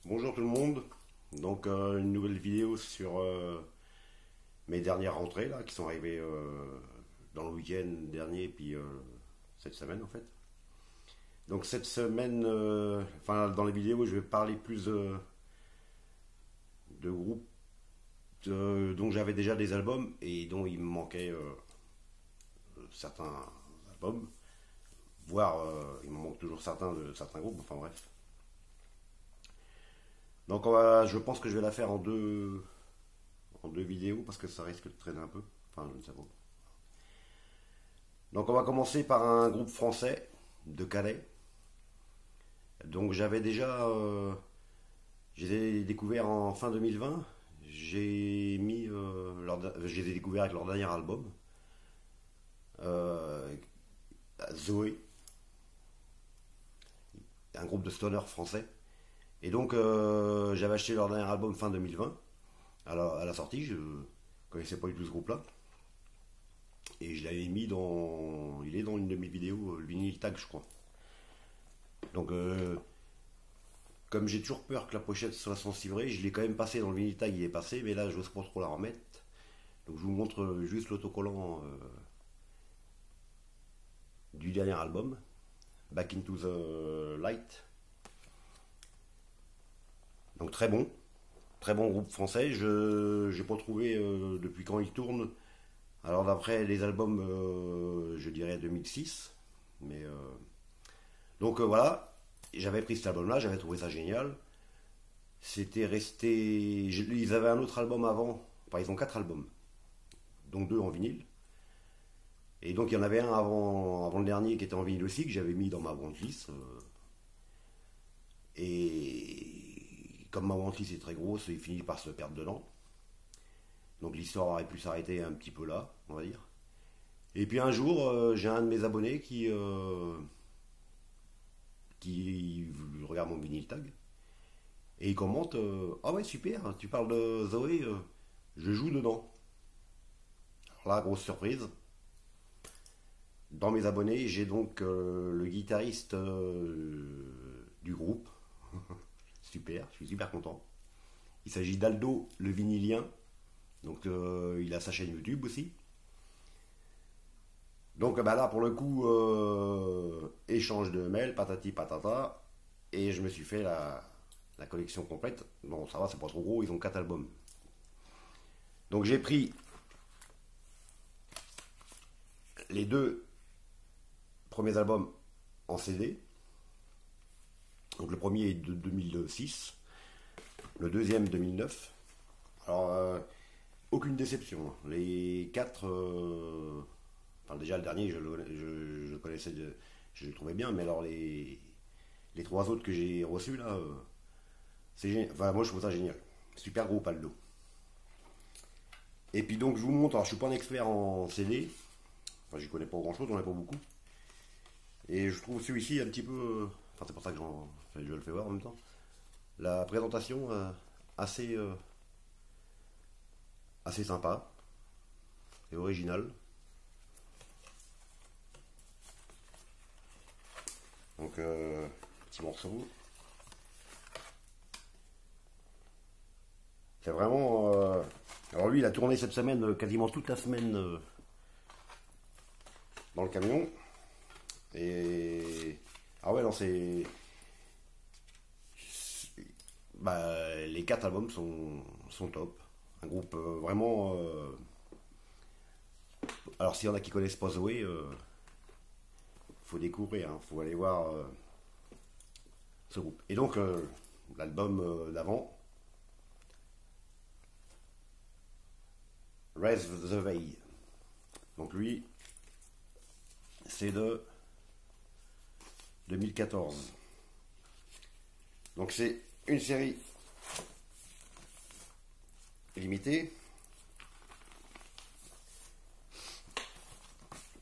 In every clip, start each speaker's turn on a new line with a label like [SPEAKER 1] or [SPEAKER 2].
[SPEAKER 1] Bonjour tout le monde, donc une nouvelle vidéo sur mes dernières rentrées là, qui sont arrivées dans le week-end dernier puis cette semaine en fait. Donc cette semaine, enfin dans les vidéos je vais parler plus de groupes dont j'avais déjà des albums et dont il me manquait certains albums, voire il me manque toujours certains de certains groupes, enfin bref. Donc je pense que je vais la faire en deux vidéos parce que ça risque de traîner un peu. Enfin, je ne sais pas. Donc on va commencer par un groupe français de Calais. Donc j'avais déjà, je les ai découverts en fin 2020. Je les ai découverts avec leur dernier album, euh, Zoé, un groupe de stoner français. Et donc j'avais acheté leur dernier album fin 2020. Alors à la sortie, je connaissais pas du tout ce groupe-là. Et je l'avais mis dans. Il est dans une de mes vidéos, le vinyle tag, je crois. Donc, comme j'ai toujours peur que la pochette soit censurée, je l'ai quand même passé dans le vinyle tag, il est passé, mais là, j'ose pas trop la remettre. Donc, je vous montre juste l'autocollant du dernier album, Back into the Light. Donc, très bon groupe français. Je n'ai pas trouvé depuis quand il tourne. Alors, d'après les albums, je dirais 2006. Mais voilà, j'avais pris cet album-là, j'avais trouvé ça génial. C'était resté. Ils avaient un autre album avant. Enfin, ils ont quatre albums, dont deux en vinyle. Et donc, il y en avait un avant le dernier qui était en vinyle aussi, que j'avais mis dans ma wantlist. Et comme ma wantlist est très grosse, il finit par se perdre dedans. Donc, l'histoire aurait pu s'arrêter un petit peu là, on va dire. Et puis un jour, j'ai un de mes abonnés qui regarde mon vinyle tag. Et il commente ah ouais, super, tu parles de Zoé, je joue dedans. Alors là, grosse surprise. Dans mes abonnés, j'ai donc le guitariste du groupe. Super, je suis super content. Il s'agit d'Aldo le vinylien. Donc il a sa chaîne YouTube aussi. Donc bah là, pour le coup, échange de mails, patati patata. Et je me suis fait la collection complète. Bon, ça va, c'est pas trop gros, ils ont 4 albums. Donc j'ai pris les deux premiers albums en CD. Donc le premier est de 2006, le deuxième 2009. Alors, aucune déception, hein. Les quatre, enfin déjà le dernier, je connaissais, je le trouvais bien, mais alors les trois autres que j'ai reçus là, c'est génial. Enfin, moi je trouve ça génial. Super groupe Aldo. Et puis donc je vous montre, alors je suis pas un expert en CD, enfin j'y connais pas grand chose, j'en ai pas beaucoup. Et je trouve celui-ci un petit peu, enfin c'est pour ça que je le fais voir en même temps. La présentation assez, assez sympa et originale. Donc petit morceau. C'est vraiment. Alors lui, il a tourné cette semaine, quasiment toute la semaine dans le camion. Et ah ouais, non, bah, les quatre albums sont top. Un groupe vraiment. Alors s'il y en a qui connaissent pas Zoé, faut découvrir, hein, faut aller voir ce groupe. Et donc l'album d'avant, Raise the Veil. Donc lui, c'est de 2014. Donc c'est une série limitée.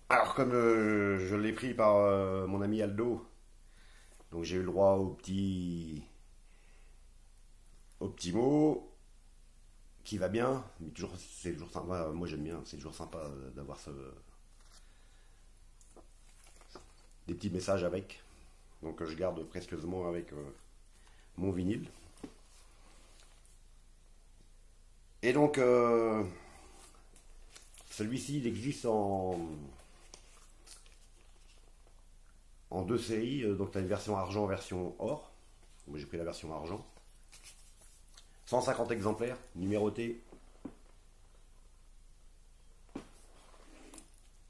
[SPEAKER 1] Alors comme je l'ai pris par mon ami Aldo, donc j'ai eu le droit au petit mot qui va bien, mais toujours c'est toujours sympa. Moi j'aime bien, c'est toujours sympa d'avoir des petits messages avec. Donc je garde précieusement avec mon vinyle. Et donc, celui-ci, il existe en deux séries. Donc, tu as une version argent, version or. Moi, j'ai pris la version argent. 150 exemplaires, numérotés.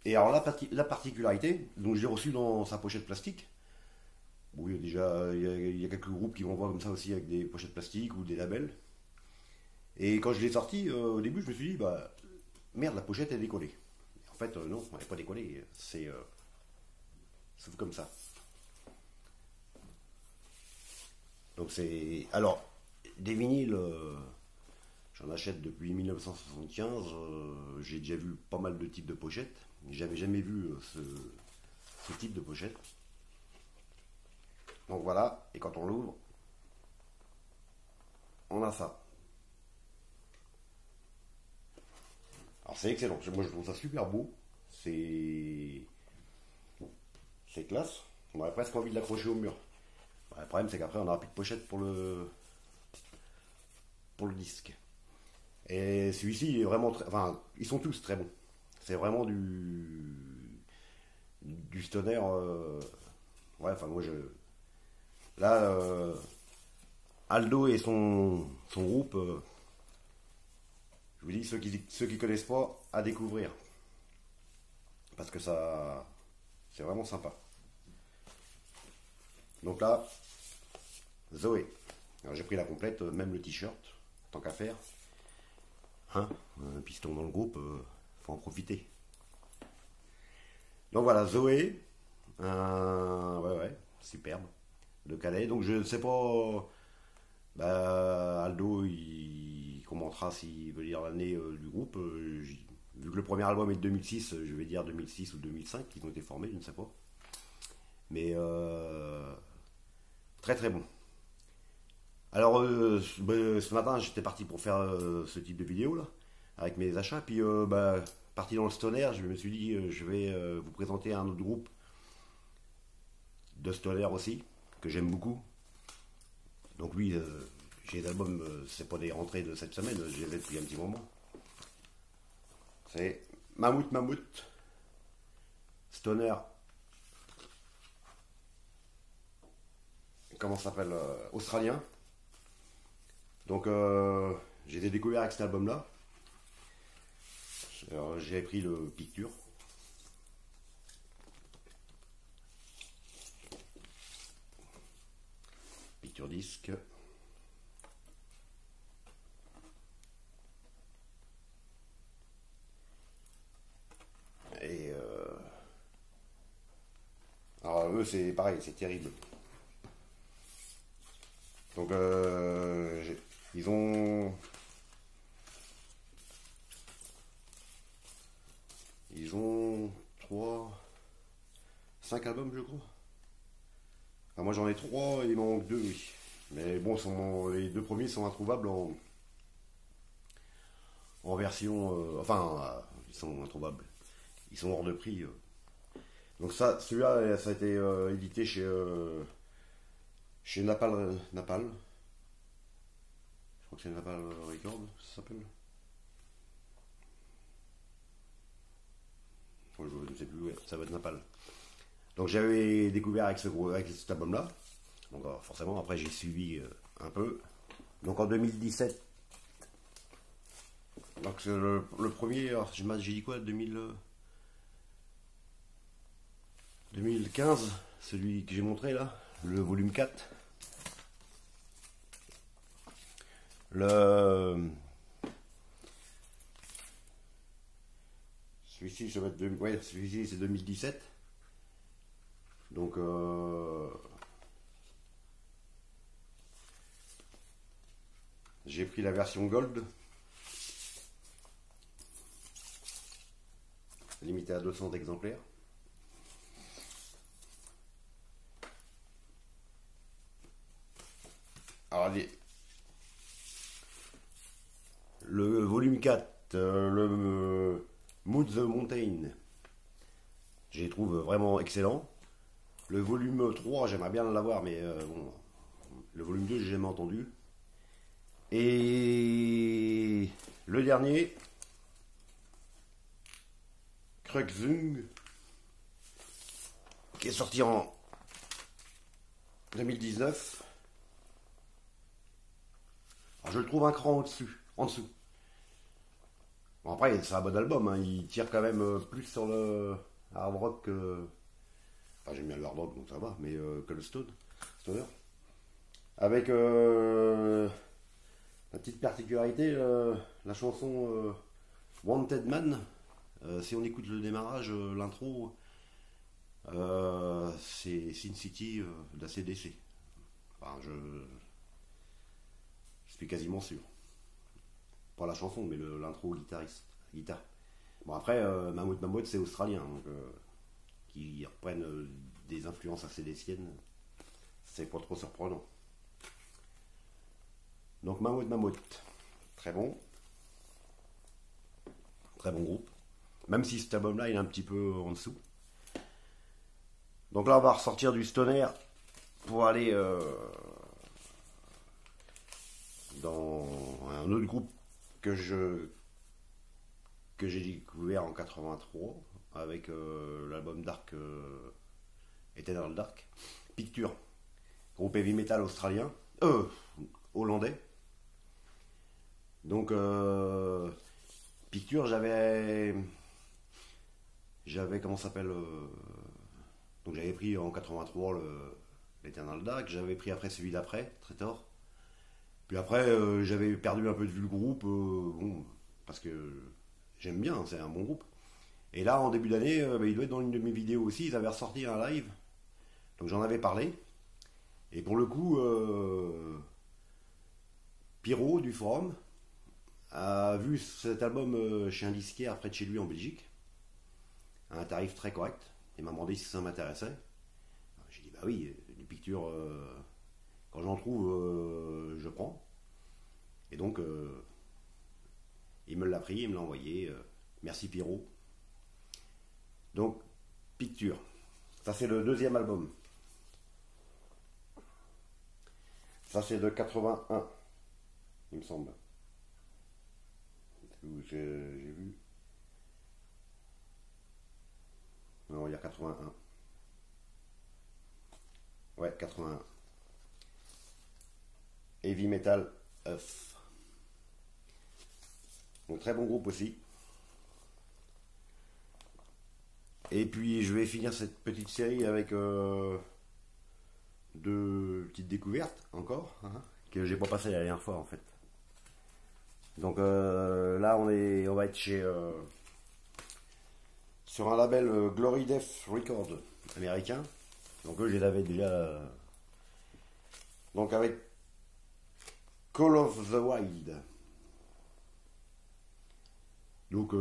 [SPEAKER 1] Et alors, la particularité, donc je l'ai reçu dans sa pochette plastique. Bon, il y a quelques groupes qui m'envoient comme ça aussi avec des pochettes plastiques ou des labels. Et quand je l'ai sorti, au début, je me suis dit, bah, merde, la pochette est décollée. En fait, non, elle n'est pas décollée. C'est comme ça. Donc c'est. Alors, des vinyles, j'en achète depuis 1975. J'ai déjà vu pas mal de types de pochettes. J'avais jamais vu ce type de pochette. Donc voilà, et quand on l'ouvre, on a ça. Alors c'est excellent, moi je trouve ça super beau, c'est classe, on aurait presque envie de l'accrocher au mur. Le problème c'est qu'après on n'aura plus de pochette pour le disque. Et celui-ci il est vraiment très, enfin ils sont tous très bons, c'est vraiment du stoner, ouais enfin moi je, là Aldo et son groupe, je vous dis, ceux qui connaissent pas, à découvrir. Parce que ça, c'est vraiment sympa. Donc là, Zoé. Alors j'ai pris la complète, même le t-shirt, tant qu'à faire. Hein, un piston dans le groupe, faut en profiter. Donc voilà, Zoé. Ouais, superbe. De Calais. Donc je ne sais pas. Bah, Aldo, il commentera s'il veut dire l'année du groupe. Vu que le premier album est de 2006, je vais dire 2006 ou 2005 qu'ils ont été formés, je ne sais pas. Mais très très bon. Alors ce matin j'étais parti pour faire ce type de vidéo là, avec mes achats. Puis parti dans le stoner, je me suis dit je vais vous présenter un autre groupe de stoner aussi, que j'aime beaucoup. Donc oui, j'ai des albums, c'est pas des rentrées de cette semaine, je les ai depuis un petit moment. C'est Mammouth, Stoner, comment ça s'appelle, australien. Donc j'ai des découvertes avec cet album-là. J'ai pris le Picture. Picture disque. Et alors eux c'est pareil, c'est terrible. Donc ils ont 3 5 albums je crois. Enfin, moi j'en ai 3, il m'en manque 2 oui. Mais bon, les deux premiers sont introuvables en version. Ils sont introuvables. Ils sont hors de prix. Donc celui-là, ça a été édité chez Napal. Napal. Je crois que c'est Napal Record, ça s'appelle. Je ne sais plus, ouais, ça va être Napal. Donc j'avais découvert avec cet album-là. Donc forcément, après j'ai suivi un peu. Donc en 2017. Donc le premier, j'ai dit quoi, 2015, celui que j'ai montré là, le volume 4. Celui-ci, celui-ci c'est 2017. Donc j'ai pris la version Gold, limitée à 200 exemplaires. Alors le volume 4, le Mood the Mountain, je les trouve vraiment excellent. Le volume 3, j'aimerais bien l'avoir, mais bon, le volume 2, j'ai jamais entendu. Et Le dernier, Kreutzung, qui est sorti en 2019. Alors je le trouve un cran en dessous. Bon, après, c'est un bon album, hein. Il tire quand même plus sur le hard rock que. Enfin, j'aime bien le hard rock, donc ça va, mais que le stoner. Avec la petite particularité, la chanson Wanted Man, si on écoute le démarrage, l'intro, c'est Sin City d'ACDC. Enfin, je suis quasiment sûr. Pas la chanson, mais l'intro guitare. Bon, après, Mammoth c'est australien, donc qui reprennent des influences ACDCiennes, c'est pas trop surprenant. Donc Mammoth, très bon groupe, même si cet album là il est un petit peu en dessous. Donc là on va ressortir du stoner pour aller dans un autre groupe que j'ai découvert en 83 avec l'album Dark, Eternal Dark, Picture, groupe heavy metal australien, hollandais. Donc Picture, j'avais comment ça s'appelle, donc j'avais pris en 83 l'Eternal Dark, j'avais pris après celui d'après, Traitor. Puis après j'avais perdu un peu de vue le groupe, bon, parce que j'aime bien, c'est un bon groupe. Et là en début d'année, il doit être dans une de mes vidéos aussi, ils avaient ressorti un live, donc j'en avais parlé. Et pour le coup, Pyro du forum a vu cet album chez un disquaire près de chez lui en Belgique, à un tarif très correct. Il m'a demandé si ça m'intéressait. J'ai dit bah oui, les pictures, quand j'en trouve, je prends. Et donc, il me l'a pris, il me l'a envoyé. Merci Pyro. Donc, Picture. Ça c'est le deuxième album. Ça c'est de 81, il me semble. J'ai vu. Non, on va dire 81. Ouais, 81. Heavy Metal Earth. Donc très bon groupe aussi. Et puis je vais finir cette petite série avec deux petites découvertes encore, hein, que j'ai pas passé la dernière fois en fait. Donc là on va être sur un label Glory Death Record américain. Donc eux je les avais déjà. Donc avec Call of the Wild. Donc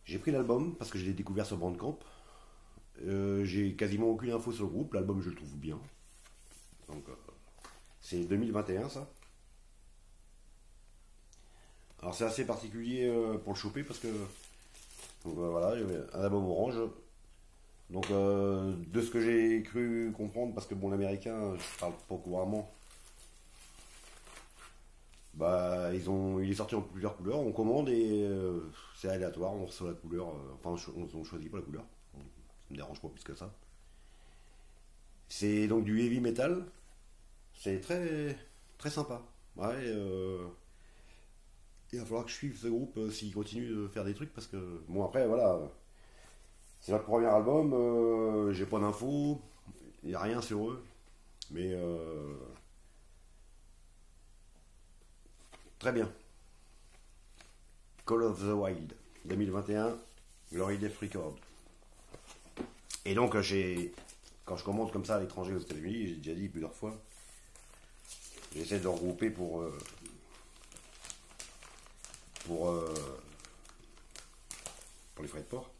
[SPEAKER 1] j'ai pris l'album parce que je l'ai découvert sur Bandcamp. J'ai quasiment aucune info sur le groupe. L'album je le trouve bien. Donc c'est 2021 ça. Alors c'est assez particulier pour le choper parce que donc, voilà, il y avait un album orange. Donc de ce que j'ai cru comprendre, parce que bon l'américain je parle pas couramment, bah il est sorti en plusieurs couleurs, on commande et c'est aléatoire, on reçoit la couleur, enfin on choisit pas la couleur, ça me dérange pas plus que ça. C'est donc du heavy metal, c'est très très sympa. Ouais, il va falloir que je suive ce groupe s'il continue de faire des trucs parce que bon après voilà, c'est leur premier album, j'ai pas d'infos, il n'y a rien sur eux, mais très bien. Call of the Wild 2021, Glory Death Record. Et donc quand je commande comme ça à l'étranger aux États-Unis, j'ai déjà dit plusieurs fois, j'essaie de le regrouper pour les frais de port.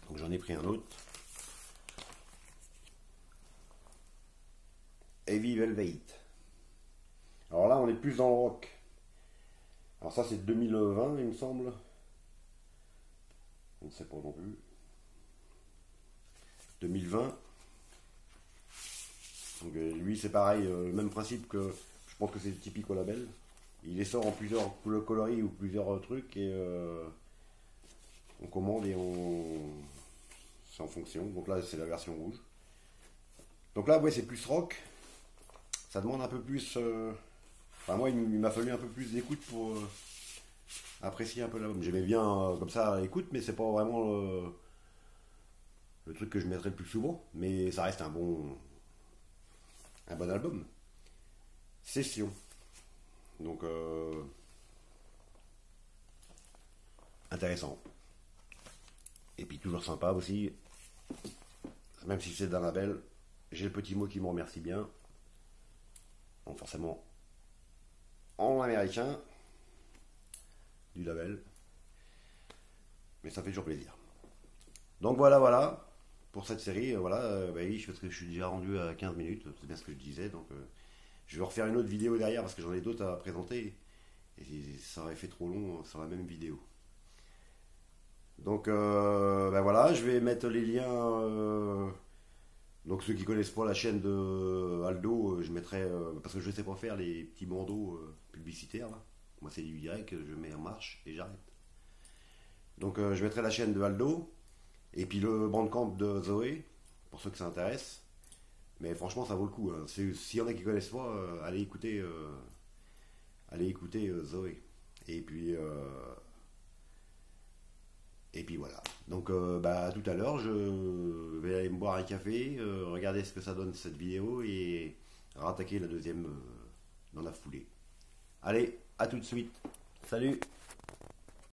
[SPEAKER 1] Donc j'en ai pris un autre. Heavy Velvet. Alors là on est plus dans le rock. Alors ça c'est 2020 il me semble. On ne sait pas non plus. 2020. Donc lui c'est pareil, le même principe que je pense que c'est typique au label. Il les sort en plusieurs coloris ou plusieurs trucs et on commande et c'est en fonction. Donc là c'est la version rouge. Donc là ouais c'est plus rock. Ça demande un peu plus. Enfin moi il m'a fallu un peu plus d'écoute pour apprécier un peu l'album. J'aimais bien comme ça à l'écoute, mais c'est pas vraiment le truc que je mettrais le plus souvent. Mais ça reste un bon album. Session. Donc intéressant. Et puis toujours sympa aussi. Même si c'est d'un label, j'ai le petit mot qui me remercie bien. Bon, forcément en américain du label. Mais ça fait toujours plaisir. Donc voilà pour cette série. Voilà, bah oui, parce que je suis déjà rendu à 15 minutes, c'est bien ce que je disais. Donc je vais refaire une autre vidéo derrière parce que j'en ai d'autres à présenter. Et ça aurait fait trop long sur la même vidéo. Donc ben voilà, je vais mettre les liens. Donc ceux qui connaissent pas la chaîne de Aldo, je mettrai parce que je sais pas faire les petits bandeaux publicitaires là. Moi c'est du direct, je mets en marche et j'arrête. Donc je mettrai la chaîne de Aldo et puis le bandcamp de Zoé pour ceux que ça intéresse. Mais franchement ça vaut le coup. Hein. S'il y en a qui connaissent pas, allez écouter Zoé. Et puis voilà. Donc bah, tout à l'heure, je vais aller me boire un café, regarder ce que ça donne cette vidéo et rattaquer la deuxième dans la foulée. Allez, à tout de suite. Salut!